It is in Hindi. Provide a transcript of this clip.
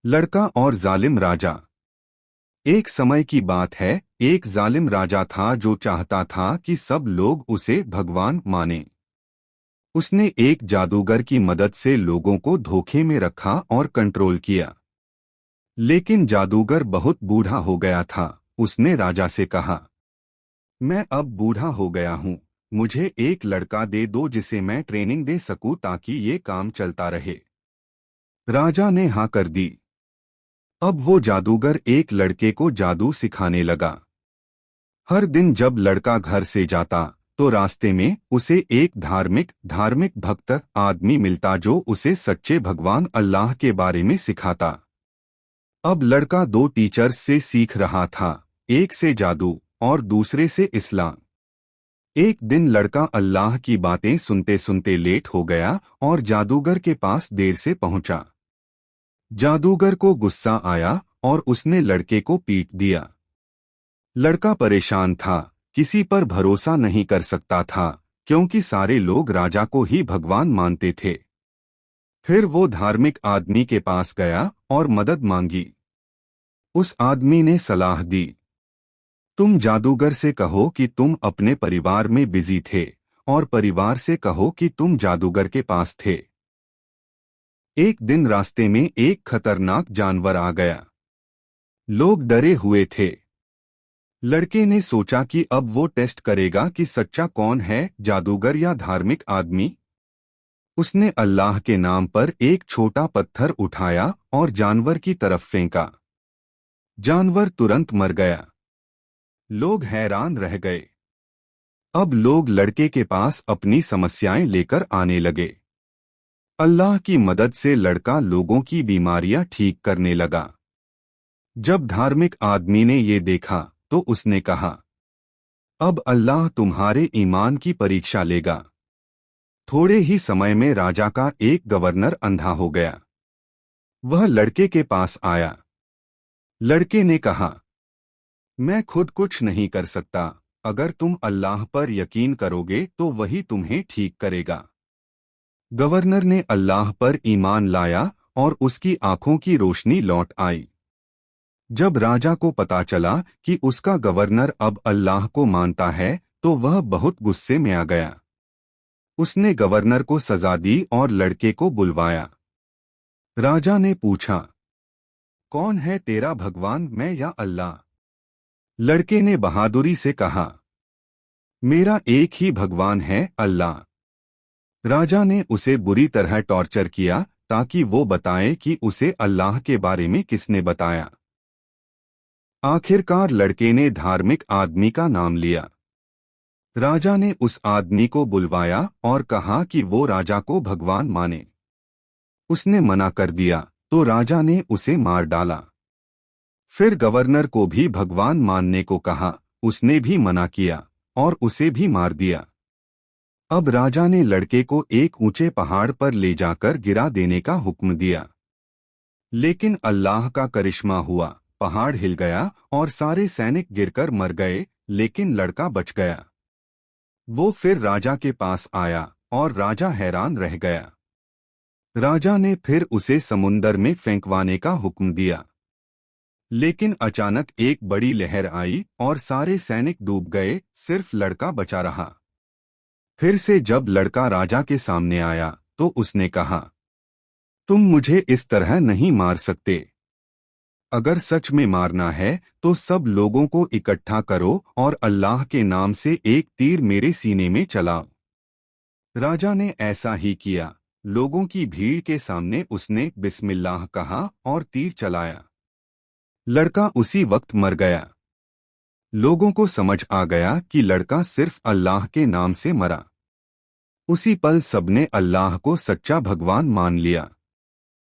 लड़का और जालिम राजा। एक समय की बात है, एक जालिम राजा था जो चाहता था कि सब लोग उसे भगवान माने। उसने एक जादूगर की मदद से लोगों को धोखे में रखा और कंट्रोल किया। लेकिन जादूगर बहुत बूढ़ा हो गया था। उसने राजा से कहा, मैं अब बूढ़ा हो गया हूँ, मुझे एक लड़का दे दो जिसे मैं ट्रेनिंग दे सकूं ताकि ये काम चलता रहे। राजा ने हाँ कर दी। अब वो जादूगर एक लड़के को जादू सिखाने लगा। हर दिन जब लड़का घर से जाता तो रास्ते में उसे एक धार्मिक भक्त आदमी मिलता जो उसे सच्चे भगवान अल्लाह के बारे में सिखाता। अब लड़का दो टीचर्स से सीख रहा था, एक से जादू और दूसरे से इस्लाम। एक दिन लड़का अल्लाह की बातें सुनते सुनते लेट हो गया और जादूगर के पास देर से पहुंचा। जादूगर को गुस्सा आया और उसने लड़के को पीट दिया। लड़का परेशान था, किसी पर भरोसा नहीं कर सकता था क्योंकि सारे लोग राजा को ही भगवान मानते थे। फिर वो धार्मिक आदमी के पास गया और मदद मांगी। उस आदमी ने सलाह दी, तुम जादूगर से कहो कि तुम अपने परिवार में बिजी थे और परिवार से कहो कि तुम जादूगर के पास थे। एक दिन रास्ते में एक खतरनाक जानवर आ गया। लोग डरे हुए थे। लड़के ने सोचा कि अब वो टेस्ट करेगा कि सच्चा कौन है, जादूगर या धार्मिक आदमी। उसने अल्लाह के नाम पर एक छोटा पत्थर उठाया और जानवर की तरफ फेंका। जानवर तुरंत मर गया। लोग हैरान रह गए। अब लोग लड़के के पास अपनी समस्याएं लेकर आने लगे। अल्लाह की मदद से लड़का लोगों की बीमारियां ठीक करने लगा। जब धार्मिक आदमी ने ये देखा तो उसने कहा, अब अल्लाह तुम्हारे ईमान की परीक्षा लेगा। थोड़े ही समय में राजा का एक गवर्नर अंधा हो गया। वह लड़के के पास आया। लड़के ने कहा, मैं खुद कुछ नहीं कर सकता, अगर तुम अल्लाह पर यकीन करोगे तो वही तुम्हें ठीक करेगा। गवर्नर ने अल्लाह पर ईमान लाया और उसकी आंखों की रोशनी लौट आई। जब राजा को पता चला कि उसका गवर्नर अब अल्लाह को मानता है तो वह बहुत गुस्से में आ गया। उसने गवर्नर को सजा दी और लड़के को बुलवाया। राजा ने पूछा, कौन है तेरा भगवान, मैं या अल्लाह? लड़के ने बहादुरी से कहा, मेरा एक ही भगवान है, अल्लाह। राजा ने उसे बुरी तरह टॉर्चर किया ताकि वो बताए कि उसे अल्लाह के बारे में किसने बताया। आखिरकार लड़के ने धार्मिक आदमी का नाम लिया। राजा ने उस आदमी को बुलवाया और कहा कि वो राजा को भगवान माने। उसने मना कर दिया तो राजा ने उसे मार डाला। फिर गवर्नर को भी भगवान मानने को कहा, उसने भी मना किया और उसे भी मार दिया। अब राजा ने लड़के को एक ऊंचे पहाड़ पर ले जाकर गिरा देने का हुक्म दिया। लेकिन अल्लाह का करिश्मा हुआ, पहाड़ हिल गया और सारे सैनिक गिरकर मर गए, लेकिन लड़का बच गया। वो फिर राजा के पास आया और राजा हैरान रह गया। राजा ने फिर उसे समुंदर में फेंकवाने का हुक्म दिया। लेकिन अचानक एक बड़ी लहर आई और सारे सैनिक डूब गए, सिर्फ लड़का बचा रहा। फिर से जब लड़का राजा के सामने आया तो उसने कहा, तुम मुझे इस तरह नहीं मार सकते। अगर सच में मारना है तो सब लोगों को इकट्ठा करो और अल्लाह के नाम से एक तीर मेरे सीने में चलाओ। राजा ने ऐसा ही किया। लोगों की भीड़ के सामने उसने बिस्मिल्लाह कहा और तीर चलाया। लड़का उसी वक्त मर गया। लोगों को समझ आ गया कि लड़का सिर्फ अल्लाह के नाम से मरा। उसी पल सबने अल्लाह को सच्चा भगवान मान लिया।